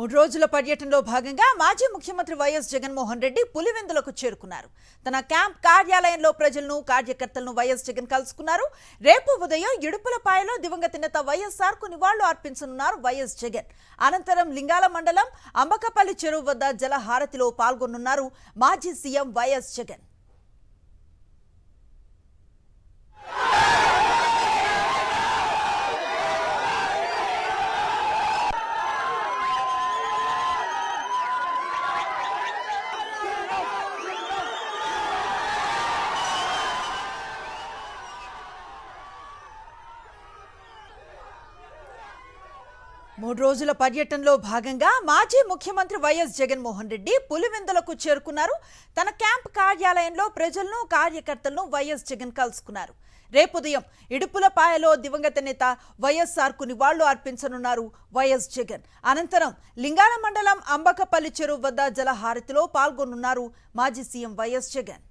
3 రోజుల పర్యటనలో భాగంగా మాజీ ముఖ్యమంత్రి వైఎస్ జగన్మోహన్ రెడ్డి పులివెందులకు చేరుకున్నారు. తన క్యాంప్ కార్యాలయంలో ప్రజలను, కార్యకర్తలను వైఎస్ జగన్ కలుసుకున్నారు. రేపు ఉదయం ఇడుపులపాయలో దివంగత నేత వైఎస్ఆర్ కు నివాళులు అర్పించనున్నారు వైఎస్ జగన్. అనంతరం లింగాల మండలం అంబకపల్లి చెరువు వద్ద జలహారతిలో పాల్గొనున్నారు మాజీ సీఎం వైఎస్ జగన్. మూడు రోజుల పర్యటనలో భాగంగా మాజీ ముఖ్యమంత్రి వైఎస్ జగన్మోహన్ రెడ్డి పులివెందులకు చేరుకున్నారు. తన క్యాంప్ కార్యాలయంలో ప్రజలను, కార్యకర్తలను వైఎస్ జగన్ కలుసుకున్నారు. రేపు ఉదయం ఇడుపులపాయలో దివంగత నేత వైఎస్ఆర్ కు నివాళులు అర్పించనున్నారు వైఎస్ జగన్. అనంతరం లింగాల మండలం అంబకపల్లి చెరువు వద్ద జలహారతిలో పాల్గొనున్నారు మాజీ సీఎం వైఎస్ జగన్.